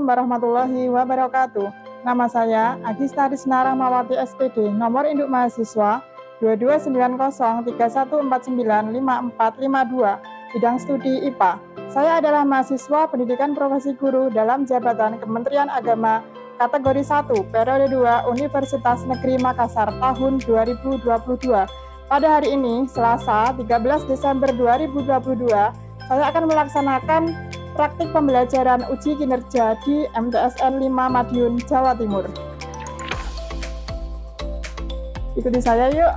warahmatullahi wabarakatuh. Nama saya Agista Risna Rahmawati SPD, nomor induk mahasiswa 229031495452, bidang studi IPA. Saya adalah mahasiswa pendidikan profesi guru dalam jabatan Kementerian Agama kategori 1, periode 2, Universitas Negeri Makassar tahun 2022. Pada hari ini, Selasa 13 Desember 2022, saya akan melaksanakan praktik pembelajaran uji kinerja di MTSN 5 Madiun, Jawa Timur. Ikuti saya yuk.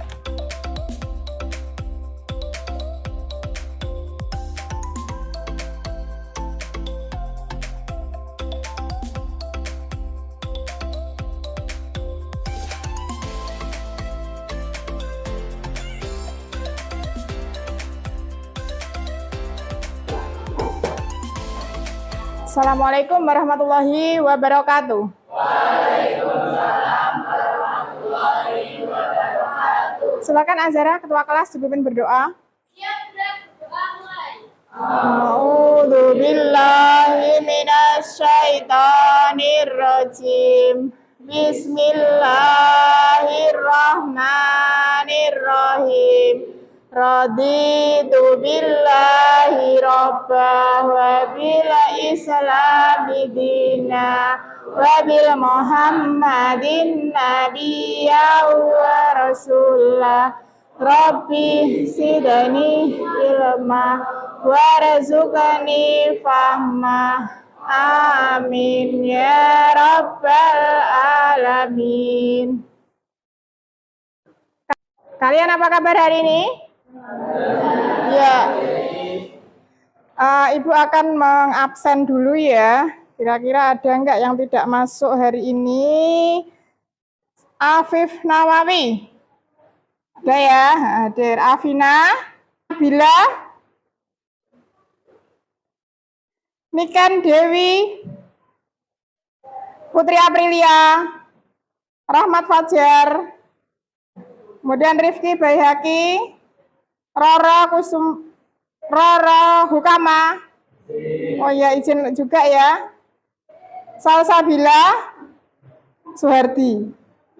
Assalamualaikum warahmatullahi wabarakatuh. Waalaikumsalam warahmatullahi wabarakatuh. Silakan Azhara, ketua kelas, dipimpin berdoa. Siap, berdoa mulai. A'udzu billahi minasyaitonir rajim. Bismillahirrahmanirrahim. Raditu billahi rabbah wa bil islami dina wa bil muhammadin nabiyya wa rasulah. Rabbi sidani ilma warzuqni fahma. Amin ya rabbal alamin. Kalian apa kabar hari ini? Ya. Ibu akan mengabsen dulu ya. Kira-kira ada enggak yang tidak masuk hari ini? Afif Nawawi. Ada ya? Hadir. Afina, Bila, Niken Dewi, Putri Aprilia, Rahmat Fajar, kemudian Rifki Baihaki, Roro Hukama. Oh ya, izin juga ya. Salsabila Suhardi.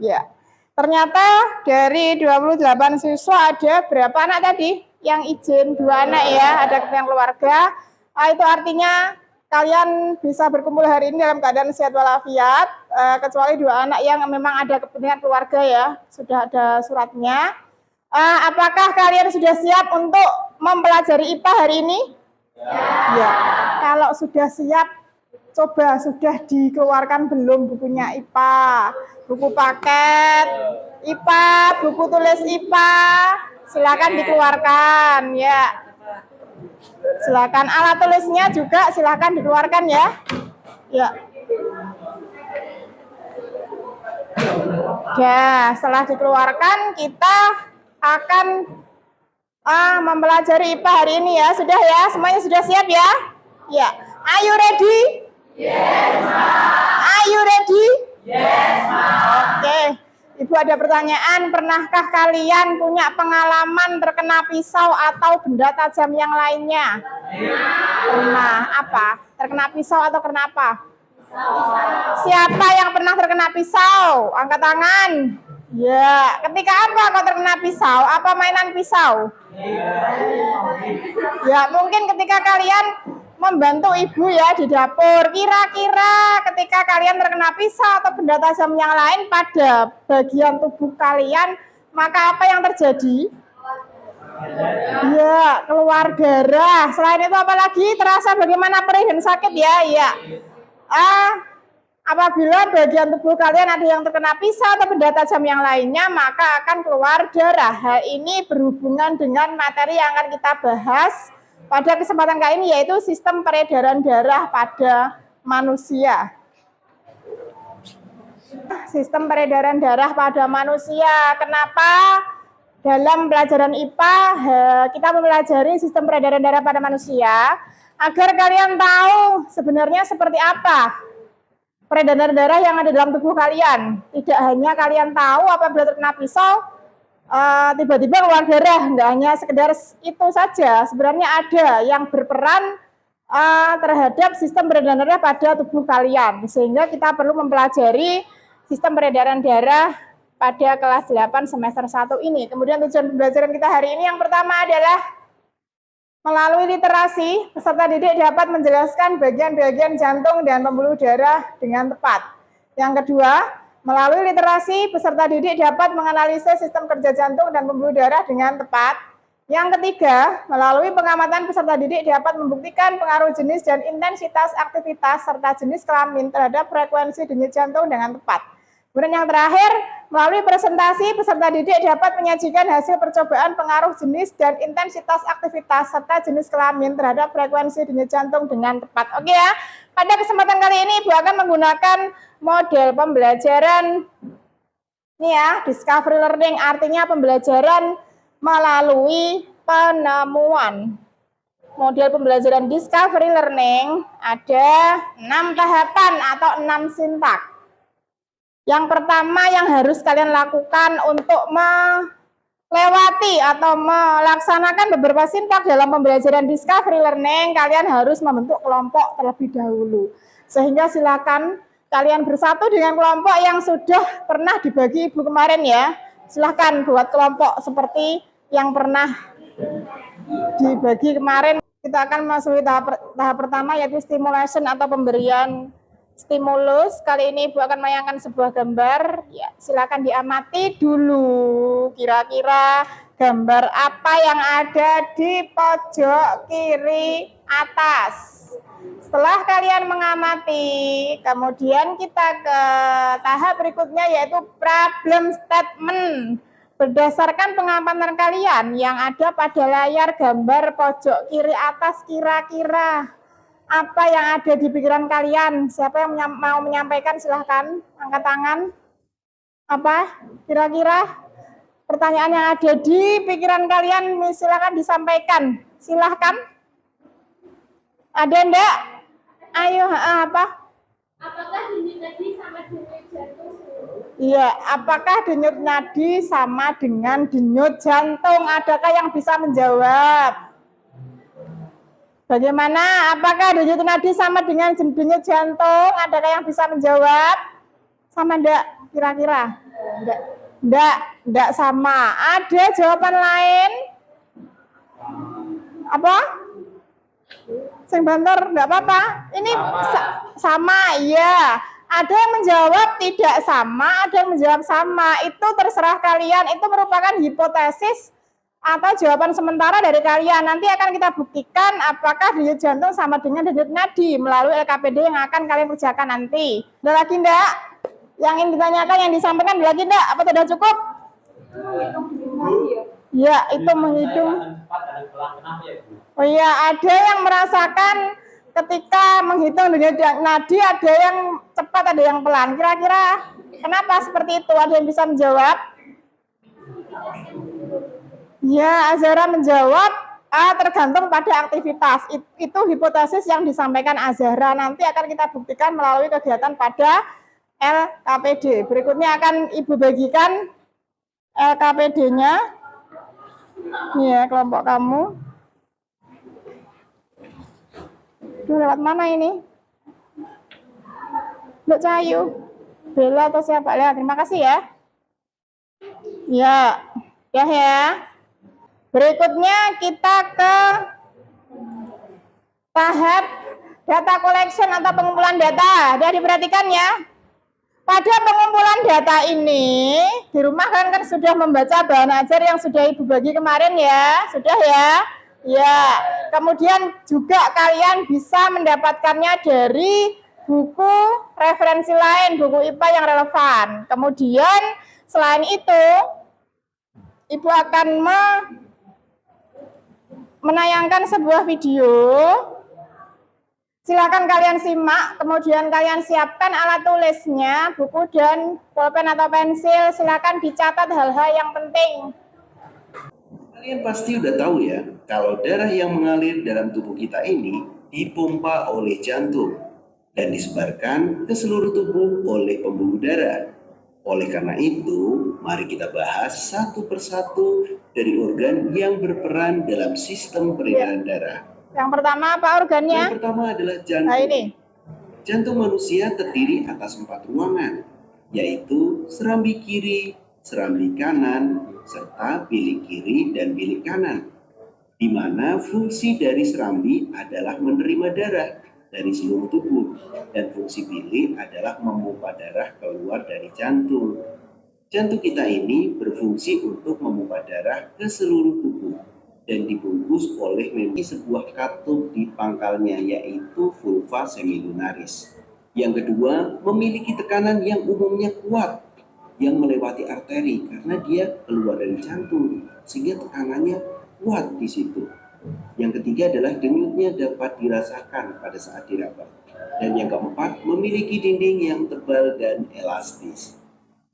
Ya. Ternyata dari 28 siswa ada berapa anak tadi yang izin? 2 anak ya, ada yang keluarga. Itu artinya kalian bisa berkumpul hari ini dalam keadaan sehat walafiat, kecuali 2 anak yang memang ada kepentingan keluarga ya, sudah ada suratnya. Apakah kalian sudah siap untuk mempelajari IPA hari ini? Ya. Kalau sudah siap, coba sudah dikeluarkan belum bukunya IPA, buku paket IPA, buku tulis IPA, silakan dikeluarkan ya. Silakan alat tulisnya juga silakan dikeluarkan ya. Ya. Ya, setelah dikeluarkan kita akan mempelajari IPA hari ini ya. Sudah ya, semuanya sudah siap ya? Ya. Are you ready? Yes, Ma'am. Are you ready? Yes, Ma'am. Oke. Ibu ada pertanyaan, pernahkah kalian punya pengalaman terkena pisau atau benda tajam yang lainnya? Pernah. Apa? Terkena pisau atau kenapa? Siapa yang pernah terkena pisau? Angkat tangan. Ya, ketika apa kau terkena pisau? Apa mainan pisau? Ya, mungkin ketika kalian membantu ibu ya di dapur. Kira-kira ketika kalian terkena pisau atau benda tajam yang lain pada bagian tubuh kalian, maka apa yang terjadi? Ya, keluar darah. Selain itu apa lagi? Terasa bagaimana perih dan sakit ya? Ya. Apabila bagian tubuh kalian ada yang terkena pisau atau benda tajam yang lainnya, maka akan keluar darah. Hal ini berhubungan dengan materi yang akan kita bahas pada kesempatan kali ini, yaitu sistem peredaran darah pada manusia. Sistem peredaran darah pada manusia. Kenapa dalam pelajaran IPA kita mempelajari sistem peredaran darah pada manusia? Agar kalian tahu sebenarnya seperti apa peredaran darah yang ada dalam tubuh kalian. Tidak hanya kalian tahu apabila terkena pisau, tiba-tiba keluar darah, nggak hanya sekedar itu saja. Sebenarnya ada yang berperan terhadap sistem peredaran darah pada tubuh kalian. Sehingga kita perlu mempelajari sistem peredaran darah pada kelas 8 semester 1 ini. Kemudian tujuan pembelajaran kita hari ini yang pertama adalah melalui literasi, peserta didik dapat menjelaskan bagian-bagian jantung dan pembuluh darah dengan tepat. Yang kedua, melalui literasi, peserta didik dapat menganalisis sistem kerja jantung dan pembuluh darah dengan tepat. Yang ketiga, melalui pengamatan peserta didik dapat membuktikan pengaruh jenis dan intensitas aktivitas serta jenis kelamin terhadap frekuensi denyut jantung dengan tepat. Kemudian yang terakhir, melalui presentasi, peserta didik dapat menyajikan hasil percobaan pengaruh jenis dan intensitas aktivitas serta jenis kelamin terhadap frekuensi denyut jantung dengan tepat. Oke ya, pada kesempatan kali ini Ibu akan menggunakan model pembelajaran ini ya, discovery learning, artinya pembelajaran melalui penemuan. Model pembelajaran discovery learning ada 6 tahapan atau 6 sintak. Yang pertama yang harus kalian lakukan untuk melewati atau melaksanakan beberapa sintak dalam pembelajaran discovery learning, kalian harus membentuk kelompok terlebih dahulu. Sehingga silakan kalian bersatu dengan kelompok yang sudah pernah dibagi Ibu kemarin ya. Silakan buat kelompok seperti yang pernah dibagi kemarin. Kita akan masuk tahap pertama yaitu stimulation atau pemberian stimulus. Kali ini Ibu akan menayangkan sebuah gambar. Ya, silakan diamati dulu. Kira-kira gambar apa yang ada di pojok kiri atas. Setelah kalian mengamati, kemudian kita ke tahap berikutnya yaitu problem statement. Berdasarkan pengamatan kalian yang ada pada layar gambar pojok kiri atas, kira-kira apa yang ada di pikiran kalian? Siapa yang mau menyampaikan? Silahkan angkat tangan. Apa kira-kira pertanyaan yang ada di pikiran kalian? Silahkan disampaikan. Silahkan. Ada enggak? Ayo, apa? Apakah denyut nadi sama denyut jantung? Iya, apakah denyut nadi sama dengan denyut jantung? Adakah yang bisa menjawab? Bagaimana? Apakah denyut nadi sama dengan denyut jantung? Adakah yang bisa menjawab? Sama enggak? Kira-kira? Enggak sama. Ada jawaban lain? Apa? Sing banter, enggak apa-apa. Ini sama, iya. Ada yang menjawab tidak sama, ada yang menjawab sama. Itu terserah kalian. Itu merupakan hipotesis atau jawaban sementara dari kalian. Nanti akan kita buktikan apakah denyut jantung sama dengan denyut nadi melalui LKPD yang akan kalian kerjakan nanti. Ada lagi enggak? Yang ingin ditanyakan, yang disampaikan ada lagi enggak? Apa sudah cukup? Ya, itu menghitung. Oh iya, ada yang merasakan ketika menghitung denyut nadi, ada yang cepat, ada yang pelan. Kira-kira kenapa seperti itu? Ada yang bisa menjawab? Ya, Azhara menjawab, tergantung pada aktivitas. Itu hipotesis yang disampaikan Azhara. Nanti akan kita buktikan melalui kegiatan pada LKPD. Berikutnya akan Ibu bagikan LKPD-nya. Ini ya, kelompok kamu. Lewat mana ini? Mbak Cahayu, Bella atau siapa? Ya, terima kasih ya. Ya. Berikutnya kita ke tahap data collection atau pengumpulan data. Sudah diperhatikan ya. Pada pengumpulan data ini, di rumah kan sudah membaca bahan ajar yang sudah Ibu bagi kemarin ya. Sudah ya? Ya. Kemudian juga kalian bisa mendapatkannya dari buku referensi lain, buku IPA yang relevan. Kemudian selain itu, Ibu akan menayangkan sebuah video. Silakan kalian simak, kemudian kalian siapkan alat tulisnya, buku dan pulpen atau pensil. Silakan dicatat hal-hal yang penting. Kalian pasti udah tahu ya, kalau darah yang mengalir dalam tubuh kita ini dipompa oleh jantung dan disebarkan ke seluruh tubuh oleh pembuluh darah. Oleh karena itu, mari kita bahas satu persatu dari organ yang berperan dalam sistem peredaran darah. Yang pertama apa organnya? Yang pertama adalah Nah jantung. ini. Jantung manusia terdiri atas 4 ruangan, yaitu serambi kiri, serambi kanan, serta bilik kiri dan bilik kanan, di mana fungsi dari serambi adalah menerima darah dari seluruh tubuh, dan fungsi bilik adalah memompa darah keluar dari jantung. Jantung kita ini berfungsi untuk memompa darah ke seluruh tubuh dan dibungkus oleh memiliki sebuah katup di pangkalnya, yaitu vulva semilunaris. Yang kedua, memiliki tekanan yang umumnya kuat yang melewati arteri karena dia keluar dari jantung sehingga tekanannya kuat di situ. Yang ketiga adalah denyutnya dapat dirasakan pada saat diraba. Dan yang keempat, memiliki dinding yang tebal dan elastis.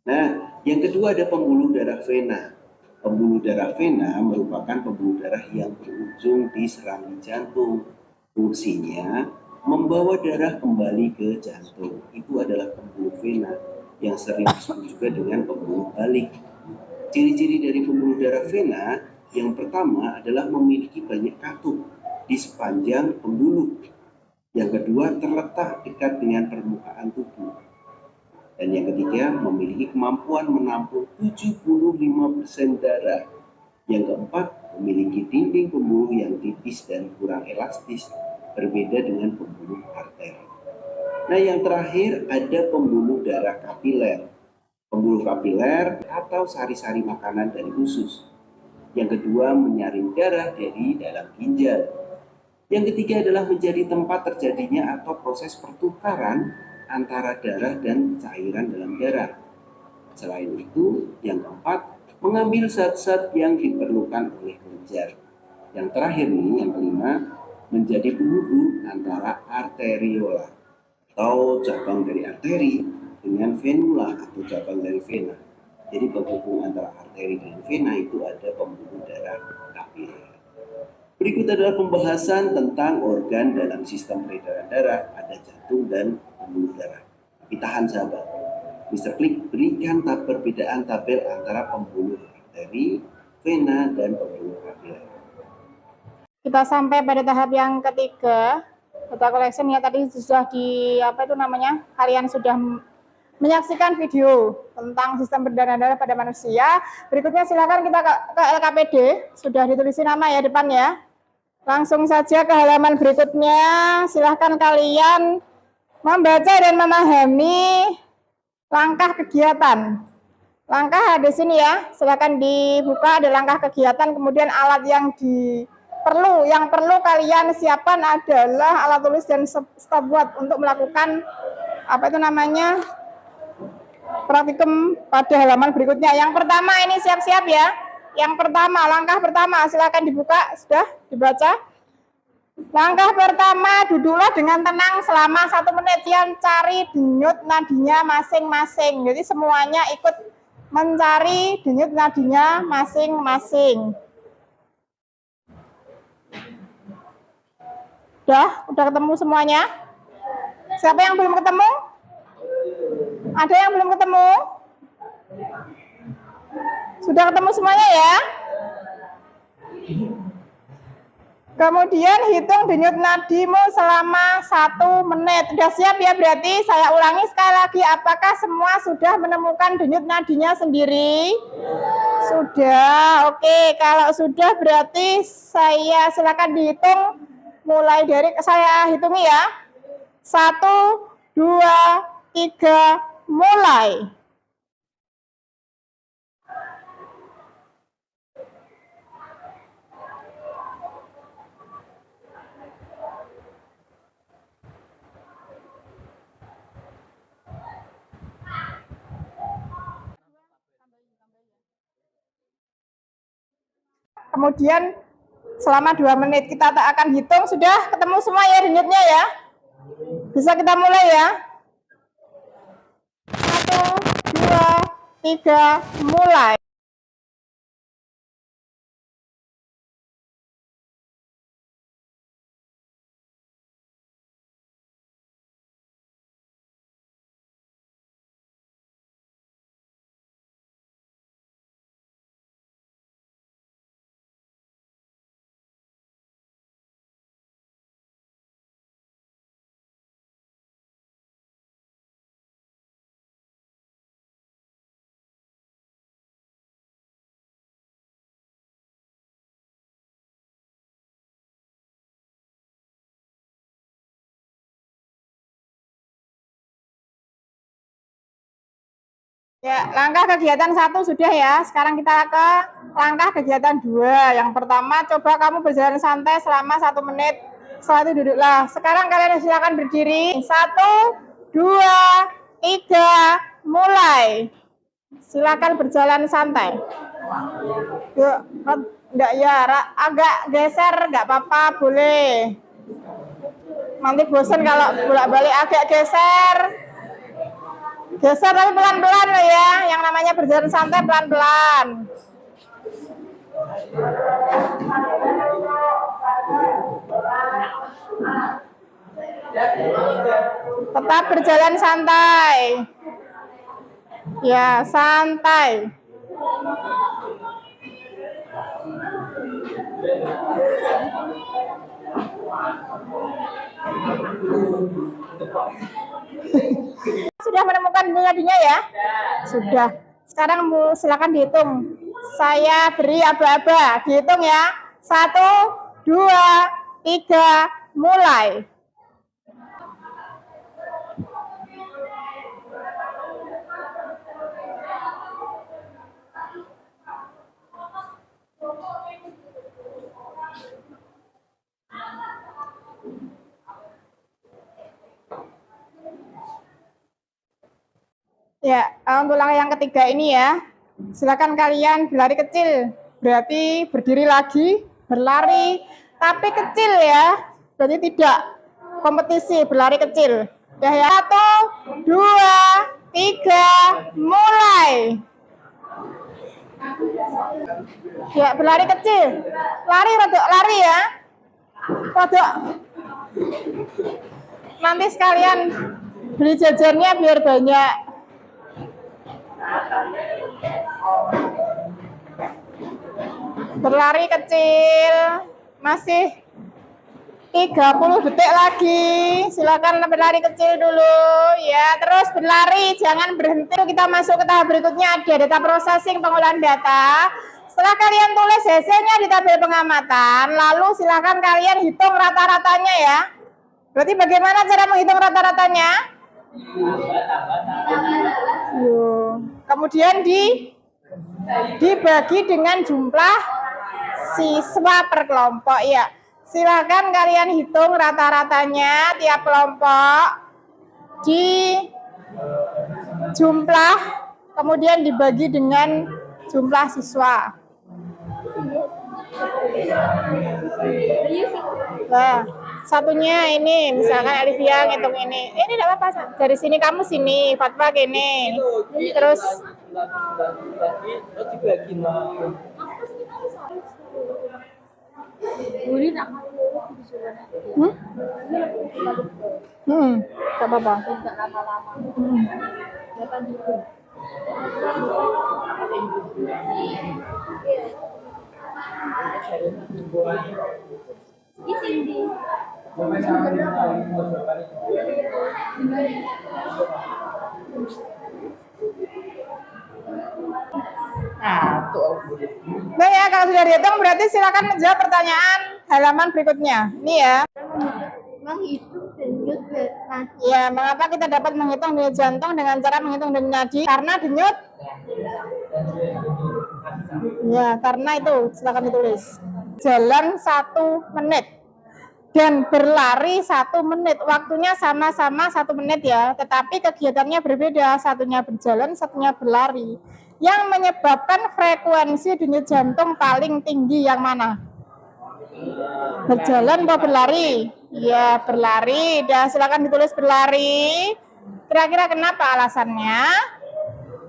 Nah, yang kedua ada pembuluh darah vena. Pembuluh darah vena merupakan pembuluh darah yang berujung di serambi jantung. Fungsinya membawa darah kembali ke jantung. Itu adalah pembuluh vena yang sering disebut juga dengan pembuluh balik. Ciri-ciri dari pembuluh darah vena yang pertama adalah memiliki banyak katup di sepanjang pembuluh. Yang kedua, terletak dekat dengan permukaan tubuh. Dan yang ketiga, memiliki kemampuan menampung 75% darah. Yang keempat, memiliki dinding pembuluh yang tipis dan kurang elastis, berbeda dengan pembuluh arteri. Nah, yang terakhir ada pembuluh darah kapiler. Pembuluh kapiler atau sari-sari makanan dari usus. Yang kedua, menyaring darah dari dalam ginjal. Yang ketiga adalah menjadi tempat terjadinya atau proses pertukaran antara darah dan cairan dalam darah. Selain itu, yang keempat, mengambil zat-zat yang diperlukan oleh kelenjar. Yang terakhir nih, yang kelima, menjadi penghubung antara arteriola atau cabang dari arteri dengan venula atau cabang dari vena. Jadi penghubung antara arteri dengan vena itu ada pembuluh darah kapiler. Berikut adalah pembahasan tentang organ dalam sistem peredaran darah, ada jantung dan pembuluh darah. Tapi tahan sahabat, Mr. Klik berikan perbedaan tabel antara pembuluh arteri, vena, dan pembuluh kapiler. Kita sampai pada tahap yang ketiga, data collection ya. Tadi sudah kalian sudah menyaksikan video tentang sistem peredaran darah pada manusia. Berikutnya silakan kita ke LKPD, sudah ditulis nama ya depan ya. Langsung saja ke halaman berikutnya, silahkan kalian membaca dan memahami langkah kegiatan. Langkah di sini ya, silakan dibuka, ada langkah kegiatan, kemudian alat yang perlu kalian siapkan adalah alat tulis dan stopwatch untuk melakukan praktikum pada halaman berikutnya. Yang pertama ini siap-siap ya. Yang pertama, langkah pertama, silakan dibuka, sudah dibaca. Langkah pertama, duduklah dengan tenang selama 1 menit. Kalian cari denyut nadinya masing-masing. Jadi semuanya ikut mencari denyut nadinya masing-masing. Udah ketemu semuanya? Siapa yang belum ketemu? Ada yang belum ketemu? Sudah ketemu semuanya ya? Kemudian hitung denyut nadimu selama 1 menit. Sudah siap ya berarti? Saya ulangi sekali lagi, apakah semua sudah menemukan denyut nadinya sendiri? Sudah, oke. Kalau sudah berarti saya silakan dihitung. Mulai dari saya hitungi ya. 1, 2, 3, mulai. Kemudian selama 2 menit kita akan hitung. Sudah ketemu semua ya denyutnya ya? Bisa kita mulai ya? 1, 2, 3, mulai. Ya, langkah kegiatan 1 sudah ya. Sekarang kita ke langkah kegiatan 2. Yang pertama, coba kamu berjalan santai selama 1 menit. Setelah itu duduklah. Sekarang kalian silakan berdiri. 1, 2, 3, mulai. Silakan berjalan santai. Yuk, enggak ya, agak geser, enggak apa-apa, boleh. Nanti bosan kalau bolak-balik, agak geser. Geser tapi pelan-pelan loh ya. Yang namanya berjalan santai pelan-pelan. Tetap berjalan santai. Ya, santai. Sudah menemukan nadinya ya? Sudah. Sekarang silakan dihitung. Saya beri aba-aba. Dihitung ya. 1, 2, 3, mulai. Ya, untuk langkah yang ketiga ini ya, silakan kalian berlari kecil, berarti berdiri lagi, berlari, tapi kecil ya, berarti tidak kompetisi, berlari kecil. Ya, 1, 2, 3, mulai. Ya, berlari kecil, lari ya, rodok. Nanti sekalian beli jajannya biar banyak. Berlari kecil, masih 30 detik lagi. Silakan berlari kecil dulu ya, terus berlari, jangan berhenti. Kita masuk ke tahap berikutnya, ada data processing, pengolahan data. Setelah kalian tulis hasilnya di tabel pengamatan, lalu silakan kalian hitung rata-ratanya ya. Berarti bagaimana cara menghitung rata-ratanya? Kemudian dibagi dengan jumlah siswa per kelompok ya. Silakan kalian hitung rata-ratanya tiap kelompok di jumlah, kemudian dibagi dengan jumlah siswa. Nah, satunya ini, misalkan Alivia ngitung ini. Ini tidak apa-apa, dari sini kamu sini, Fatwa gini. Terus gak apa-apa. Nah ya, kalau sudah dihitung berarti silakan menjawab pertanyaan halaman berikutnya. Ini ya. Menghitung denyut nadi. Ya, mengapa kita dapat menghitung denyut jantung dengan cara menghitung denyut nadi? Karena denyut. Ya, karena itu silakan ditulis. Jalan 1 menit dan berlari 1 menit. Waktunya sama-sama 1 menit ya, tetapi kegiatannya berbeda. Satunya berjalan, satunya berlari. Yang menyebabkan frekuensi denyut jantung paling tinggi yang mana? Berjalan atau berlari? Ya, berlari. Dan silakan ditulis berlari. Kira-kira kenapa alasannya?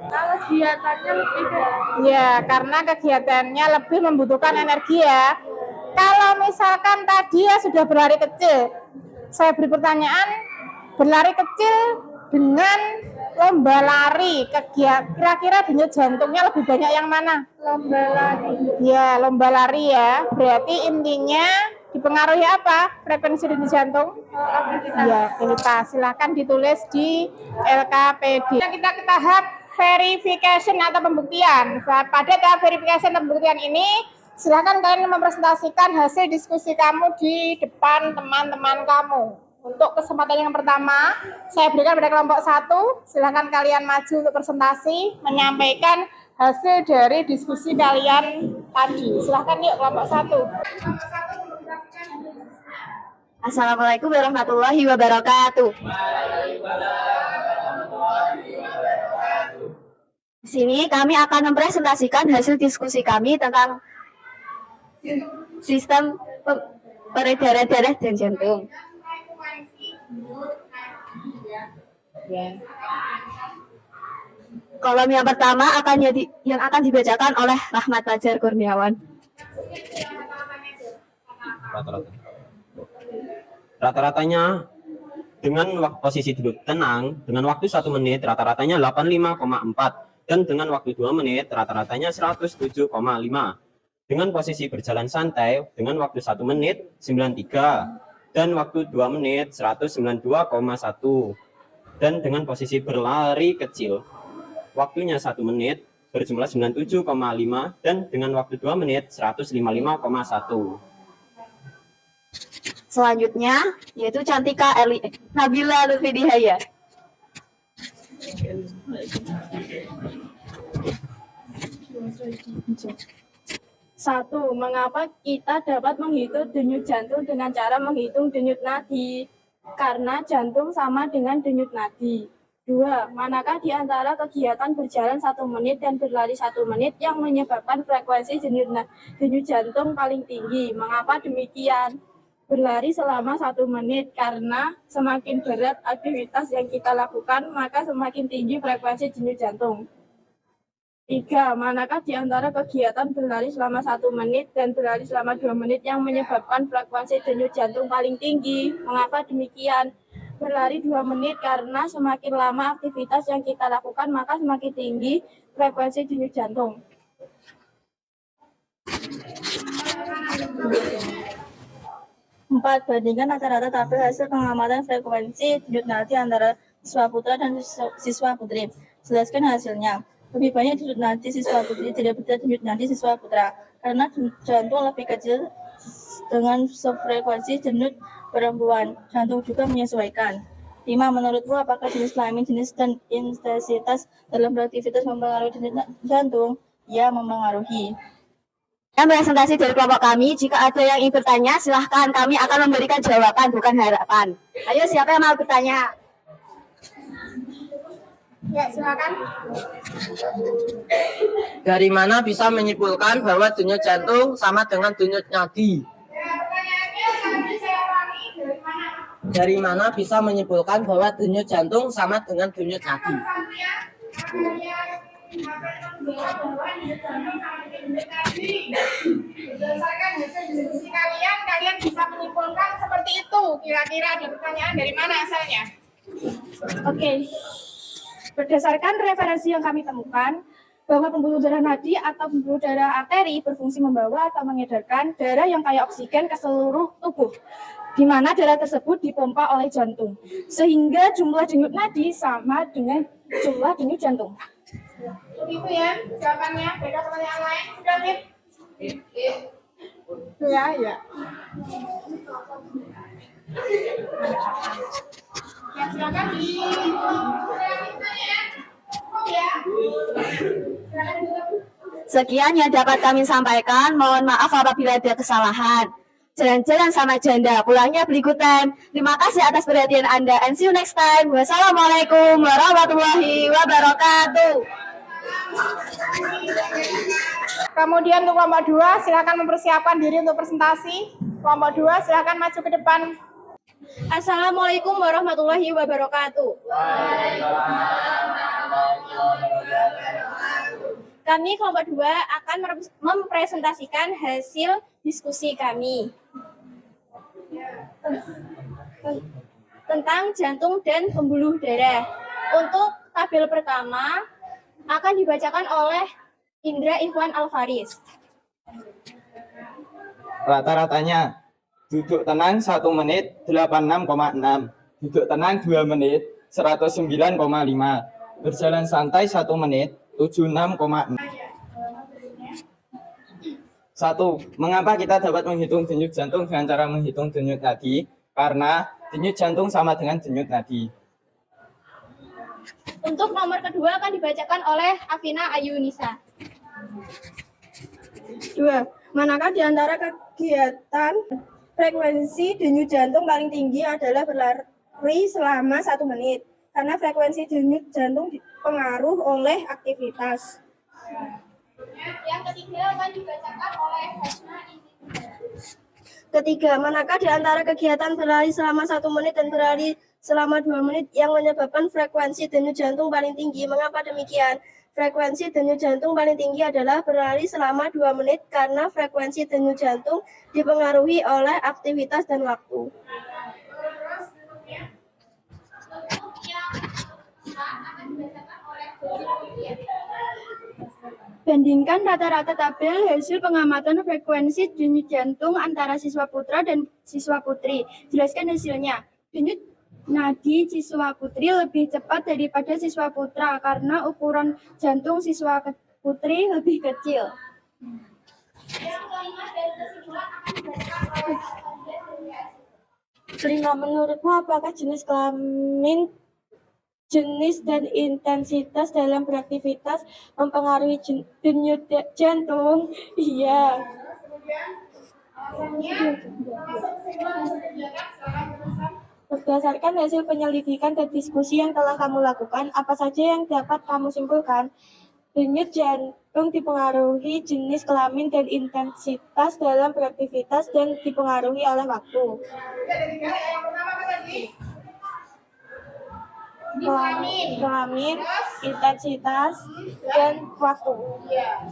Kalau kegiatannya lebih Ya, karena kegiatannya lebih membutuhkan energi ya. Kalau misalkan tadi ya sudah berlari kecil, saya beri pertanyaan, berlari kecil dengan lomba lari, kira-kira denyut jantungnya lebih banyak yang mana? lomba lari. Ya, lomba lari ya. Berarti intinya dipengaruhi apa? Frekuensi denyut jantung? Ya, aktivitas. Silakan ditulis di LKPD. Kita ke tahap verification atau pembuktian. Pada tahap verification atau pembuktian ini, silakan kalian mempresentasikan hasil diskusi kamu di depan teman-teman kamu. Untuk kesempatan yang pertama, saya berikan pada kelompok 1. Silahkan kalian maju untuk presentasi, menyampaikan hasil dari diskusi kalian tadi. Silahkan yuk kelompok 1. Assalamualaikum warahmatullahi wabarakatuh. Di sini kami akan mempresentasikan hasil diskusi kami tentang sistem peredaran darah dan jantung. Kolom yang pertama yang akan dibacakan oleh Rahmat Fajar Kurniawan. Rata-ratanya dengan posisi duduk tenang dengan waktu 1 menit rata-ratanya 85,4 dan dengan waktu 2 menit rata-ratanya 107,5. Dengan posisi berjalan santai dengan waktu 1 menit 93 dan waktu 2 menit 192,1. Dan dengan posisi berlari kecil waktunya 1 menit berjumlah 97,5 dan dengan waktu 2 menit 155,1. Selanjutnya yaitu Cantika Nabila Lutfidihaya. Satu, mengapa kita dapat menghitung denyut jantung dengan cara menghitung denyut nadi? Karena jantung sama dengan denyut nadi. 2, manakah di antara kegiatan berjalan 1 menit dan berlari 1 menit yang menyebabkan frekuensi denyut jantung paling tinggi? Mengapa demikian? Berlari selama 1 menit, karena semakin berat aktivitas yang kita lakukan, maka semakin tinggi frekuensi denyut jantung. 3, manakah di antara kegiatan berlari selama 1 menit dan berlari selama 2 menit yang menyebabkan frekuensi denyut jantung paling tinggi? Mengapa demikian? Berlari 2 menit karena semakin lama aktivitas yang kita lakukan, maka semakin tinggi frekuensi denyut jantung. 4, bandingkan rata-rata tabel hasil pengamatan frekuensi denyut nadi antara siswa putra dan siswa putri. Jelaskan hasilnya. Lebih banyak denyut nadi siswa putri daripada denyut nadi siswa putra, karena jantung lebih kecil dengan frekuensi denyut perempuan. Jantung juga menyesuaikan. 5, menurutmu apakah jenis kelamin, jenis dan intensitas dalam beraktivitas mempengaruhi denyut jantung? Ya, mempengaruhi. Dan presentasi dari kelompok kami, jika ada yang ingin bertanya, silahkan, kami akan memberikan jawaban, bukan harapan. Ayo, siapa yang mau bertanya? Ya, silakan. Dari mana bisa menyimpulkan bahwa denyut jantung sama dengan denyut nadi? Dari mana bisa menyimpulkan bahwa denyut jantung sama dengan denyut nadi? Berdasarkan hasil diskusi kalian bisa menyimpulkan seperti itu. Kira-kira ada pertanyaan dari mana asalnya? Oke. Berdasarkan referensi yang kami temukan, bahwa pembuluh darah nadi atau pembuluh darah arteri berfungsi membawa atau mengedarkan darah yang kaya oksigen ke seluruh tubuh, di mana darah tersebut dipompa oleh jantung, sehingga jumlah denyut nadi sama dengan jumlah denyut jantung. Begitu ya jawabannya. Beda pertanyaan lain? Sudah, Fit? Ya, ya. Ya, silakan di ya. Sekian yang dapat kami sampaikan. Mohon maaf apabila ada kesalahan. Jalan-jalan sama janda, pulangnya beli good time. Terima kasih atas perhatian Anda and see you next time. Wassalamualaikum warahmatullahi wabarakatuh. Kemudian untuk kelompok 2, silakan mempersiapkan diri untuk presentasi. Kelompok 2, silakan maju ke depan. Assalamualaikum warahmatullahi wabarakatuh. Kami kelompok 2 akan mempresentasikan hasil diskusi kami tentang jantung dan pembuluh darah. Untuk tabel pertama akan dibacakan oleh Indra Ikhwan Alfaris. Rata-ratanya duduk tenang 1 menit 86,6, duduk tenang 2 menit 109,5, berjalan santai 1 menit 76,6. 1. Mengapa kita dapat menghitung denyut jantung dengan cara menghitung denyut nadi? Karena denyut jantung sama dengan denyut nadi. Untuk nomor kedua akan dibacakan oleh Afina Ayunisa. 2. Manakah di antara kegiatan frekuensi denyut jantung paling tinggi adalah berlari selama 1 menit? Karena frekuensi denyut jantung dipengaruhi oleh aktivitas. Yang ketiga akan dibacakan oleh Hasna Ketiga, manakah di antara kegiatan berlari selama 1 menit dan berlari selama 2 menit yang menyebabkan frekuensi denyut jantung paling tinggi? Mengapa demikian? Frekuensi denyut jantung paling tinggi adalah berlari selama 2 menit karena frekuensi denyut jantung dipengaruhi oleh aktivitas dan waktu. Bandingkan rata-rata tabel hasil pengamatan frekuensi denyut jantung antara siswa putra dan siswa putri. Jelaskan hasilnya. Denyut nadi siswa putri lebih cepat daripada siswa putra karena ukuran jantung siswa putri lebih kecil. Yang kelima dan kesimpulan akan dibacakan oleh Kelima, menurutmu apakah jenis kelamin, jenis dan intensitas dalam beraktivitas mempengaruhi denyut jantung? Iya. Berdasarkan hasil penyelidikan dan diskusi yang telah kamu lakukan, apa saja yang dapat kamu simpulkan? Denyut jantung dipengaruhi jenis kelamin dan intensitas dalam beraktivitas dan dipengaruhi oleh waktu. Yang pertama apa tadi? Kelamin, intensitas, dan waktu. Iya.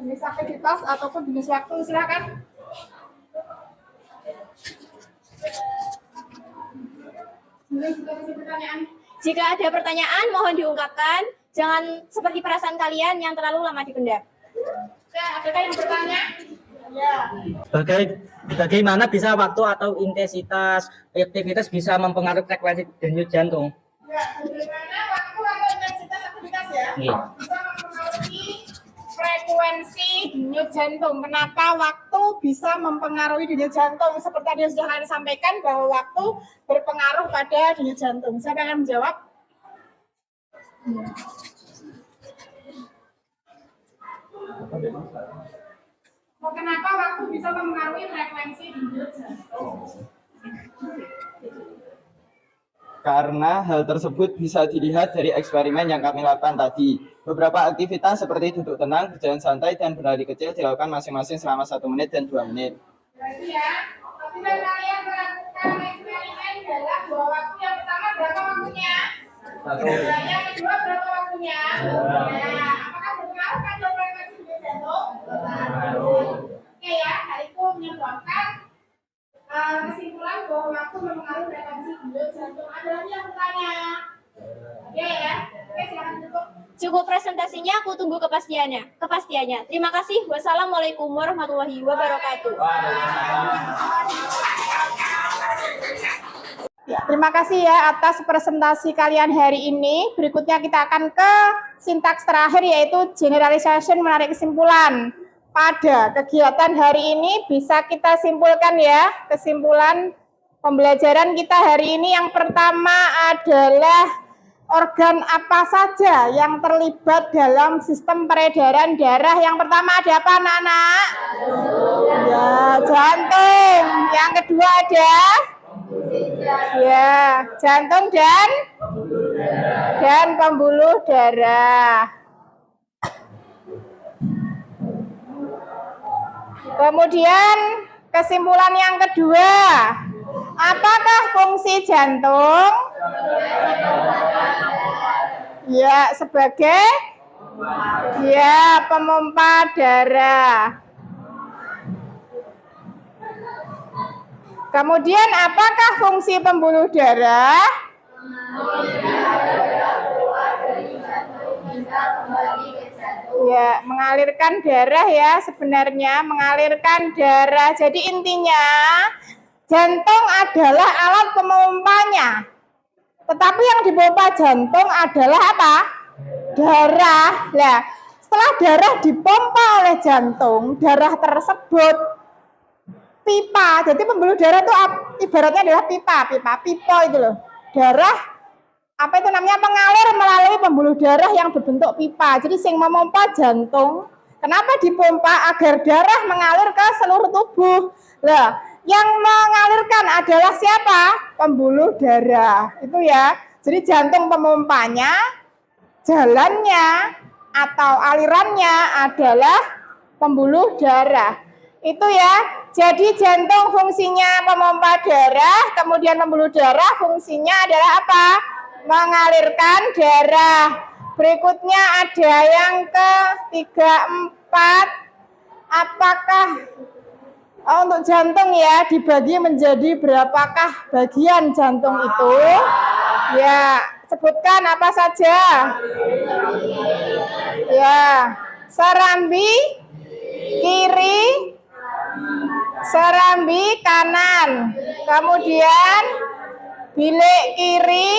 Jenis aktivitas ataupun jenis waktu, silakan. Jika ada pertanyaan, mohon diungkapkan. Jangan seperti perasaan kalian yang terlalu lama dipendam. Adakah yang bertanya? Ya. Bagaimana bisa waktu atau intensitas aktivitas bisa mempengaruhi frekuensi denyut jantung? Ya, bagaimana waktu atau intensitas aktivitas ya? Iya. Bisa mempengaruhi frekuensi denyut jantung. Kenapa waktu bisa mempengaruhi denyut jantung? Seperti tadi sudah kalian sampaikan bahwa waktu berpengaruh pada denyut jantung. Siapa yang akan menjawab? Kenapa waktu bisa mempengaruhi frekuensi denyut jantung? Karena hal tersebut bisa dilihat dari eksperimen yang kami lakukan tadi. Beberapa aktivitas seperti duduk tenang, berjalan santai, dan berlari kecil dilakukan masing-masing selama 1 menit dan 2 menit. Berarti ya, ketika kalian melakukan eksperimen adalah bahwa waktu yang pertama berapa waktunya? Yang kedua berapa waktunya? Nah, apakah berpengaruh pada frekuensi denyut jantung? Berpengaruh. Oke ya, hal itu menyebabkan kesimpulan bahwa waktu mempengaruhi frekuensi denyut jantung. Ada lagi yang bertanya? Oke ya, oke silakan tutup. Cukup presentasinya, aku tunggu kepastiannya. Terima kasih. Wassalamualaikum warahmatullahi wabarakatuh. Ya, terima kasih ya atas presentasi kalian hari ini. Berikutnya kita akan ke sintaks terakhir yaitu generalization, menarik kesimpulan. Pada kegiatan hari ini bisa kita simpulkan ya, kesimpulan pembelajaran kita hari ini yang pertama adalah organ apa saja yang terlibat dalam sistem peredaran darah. Yang pertama ada apa anak-anak? Ya, jantung. Yang kedua ada? Ya, jantung dan pembuluh darah. Kemudian kesimpulan yang kedua, apakah fungsi jantung? Ya, sebagai pemompa darah. Kemudian apakah fungsi pembuluh darah? Ya, mengalirkan darah ya, sebenarnya mengalirkan darah. Jadi intinya jantung adalah alat pemompanya. Tetapi yang dipompa jantung adalah apa? Darah. Nah, setelah darah dipompa oleh jantung, darah tersebut pipa. Jadi pembuluh darah itu ibaratnya adalah pipa itu loh. Darah apa itu namanya mengalir melalui pembuluh darah yang berbentuk pipa. Jadi sing memompa jantung. Kenapa dipompa? Agar darah mengalir ke seluruh tubuh. Lah, yang mengalirkan adalah siapa? Pembuluh darah. Itu ya. Jadi jantung pemompanya, jalannya atau alirannya adalah pembuluh darah. Itu ya. Jadi jantung fungsinya pemompa darah, kemudian pembuluh darah fungsinya adalah apa? Mengalirkan darah. Berikutnya ada yang ke-34. Apakah untuk jantung ya dibagi menjadi berapakah bagian jantung itu? Ya, sebutkan apa saja. Ya, serambi kiri, serambi kanan, kemudian bilik kiri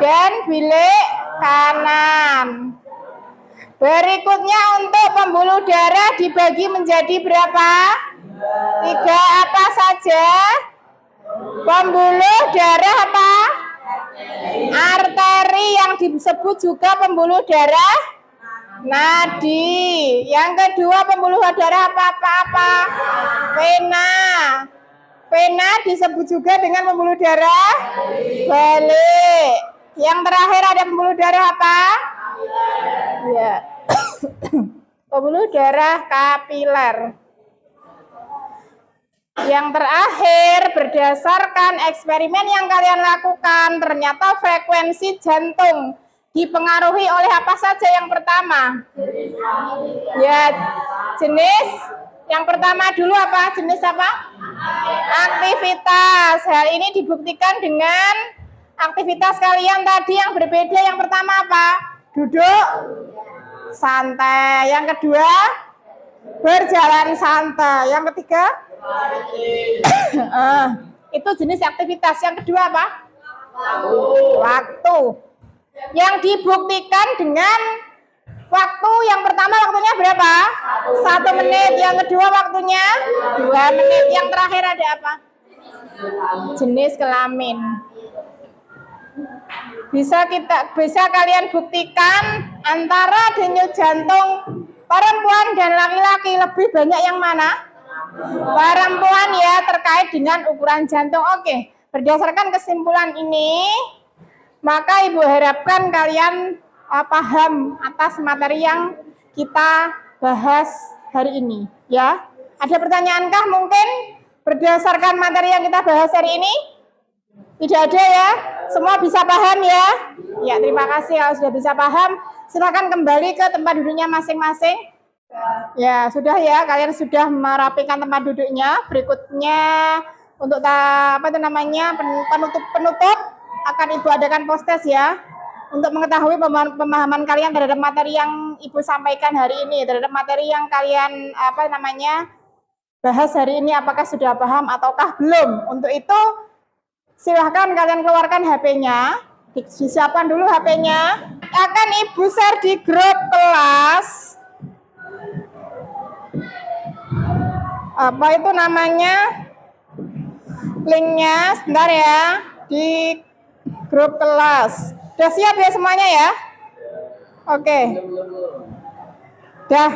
dan bilik kanan. Berikutnya untuk pembuluh darah dibagi menjadi berapa? 3 apa saja? Pembuluh darah apa? Arteri, yang disebut juga pembuluh darah nadi. Yang kedua pembuluh darah apa? Vena. Vena disebut juga dengan pembuluh darah balik. Yang terakhir ada pembuluh darah apa? Ya. Pembuluh darah kapiler. Yang terakhir, berdasarkan eksperimen yang kalian lakukan, ternyata frekuensi jantung dipengaruhi oleh apa saja yang pertama? Ya, jenis yang pertama dulu apa? Jenis apa? Aktivitas. Hal ini dibuktikan dengan aktivitas kalian tadi yang berbeda. Yang pertama apa? Duduk santai. Yang kedua, berjalan santai. Yang ketiga, itu jenis aktivitas. Yang kedua apa? Waktu. Yang dibuktikan dengan waktu yang pertama, waktunya berapa? 1 menit. Yang kedua waktunya 2 menit. Yang terakhir ada apa? Jenis kelamin. Bisa kalian buktikan antara denyut jantung perempuan dan laki-laki lebih banyak yang mana? Perempuan ya, terkait dengan ukuran jantung. Oke, berdasarkan kesimpulan ini, maka Ibu harapkan kalian paham atas materi yang kita bahas hari ini. Ya, ada pertanyaankah mungkin berdasarkan materi yang kita bahas hari ini? Tidak ada ya? Semua bisa paham ya? Ya, terima kasih kalau sudah bisa paham. Silakan kembali ke tempat duduknya masing-masing. Ya, sudah ya, kalian sudah merapikan tempat duduknya. Berikutnya untuk penutup akan Ibu adakan post-test ya, untuk mengetahui pemahaman kalian terhadap materi yang Ibu sampaikan hari ini, terhadap materi yang kalian bahas hari ini, apakah sudah paham ataukah belum. Untuk itu silahkan kalian keluarkan HP-nya, disiapkan dulu HP-nya. Akan Ibu share di grup kelas. Apa itu namanya? Linknya sebentar ya, di grup kelas. Udah siap ya semuanya ya? Oke. Dah,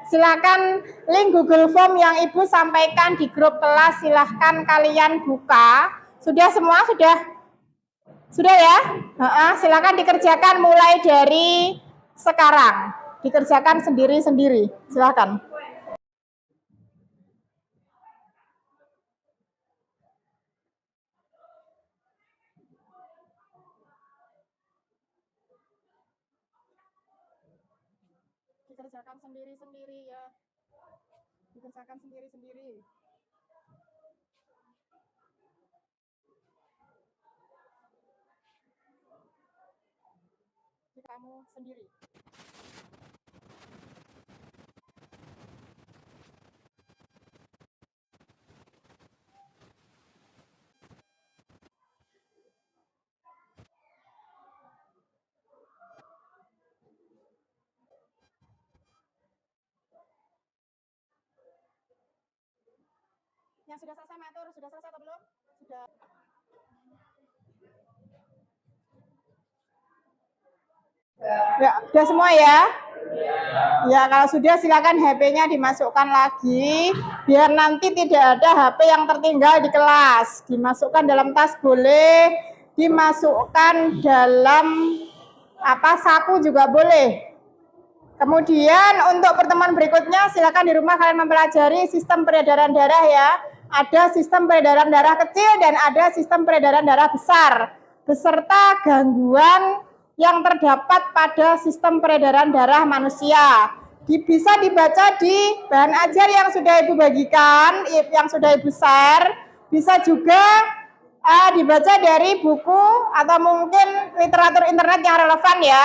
silakan link Google Form yang Ibu sampaikan di grup kelas, silahkan kalian buka. Sudah semua? Sudah ya? Silakan dikerjakan mulai dari sekarang. Dikerjakan sendiri-sendiri. Silakan. Dikerjakan sendiri-sendiri ya. Dikerjakan sendiri-sendiri. Kamu sendiri. Yang sudah selesai matur, sudah selesai atau belum? Sudah. Ya, sudah semua ya? Ya, kalau sudah silakan HP-nya dimasukkan lagi, biar nanti tidak ada HP yang tertinggal di kelas. Dimasukkan dalam tas boleh, dimasukkan dalam saku juga boleh. Kemudian untuk pertemuan berikutnya silakan di rumah kalian mempelajari sistem peredaran darah ya. Ada sistem peredaran darah kecil dan ada sistem peredaran darah besar, beserta gangguan yang terdapat pada sistem peredaran darah manusia. Bisa dibaca di bahan ajar yang sudah Ibu bagikan, yang sudah Ibu share. Bisa juga dibaca dari buku atau mungkin literatur internet yang relevan ya.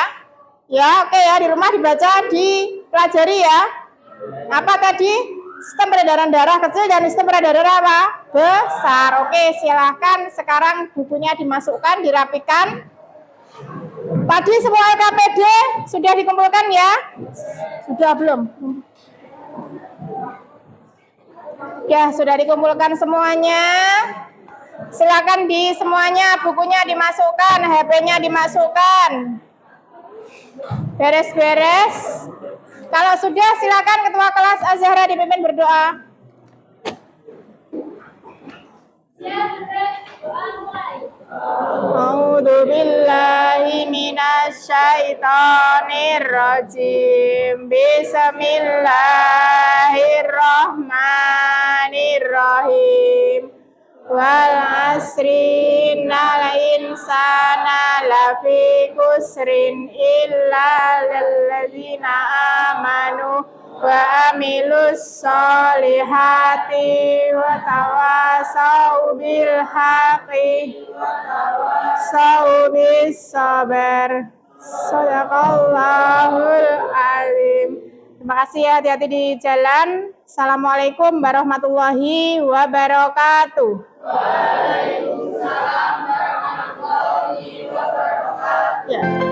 Ya, oke ya, di rumah dibaca, dipelajari ya. Apa tadi? Sistem peredaran darah kecil dan sistem peredaran darah apa? Besar. Oke, silahkan sekarang bukunya dimasukkan, dirapikan. Tadi semua LKPD sudah dikumpulkan ya? Sudah belum? Ya, sudah dikumpulkan semuanya. Silakan semuanya bukunya dimasukkan, HP-nya dimasukkan. Beres-beres. Kalau sudah silakan Ketua Kelas Azhara dipimpin berdoa. A'udzu billahi minasyaitonir rajim. Bismillahirrahmanirrahim. Wal asri innal insana lafi khusrin illa lilladzina amanu wa amilus solihati wa tawasau bil haqqi wa tawasau bis sabar. Shadaqallahul azim. Terima kasih ya, hati-hati di jalan. Assalamualaikum warahmatullahi wabarakatuh. Waalaikumsalam warahmatullahi wabarakatuh. Ya.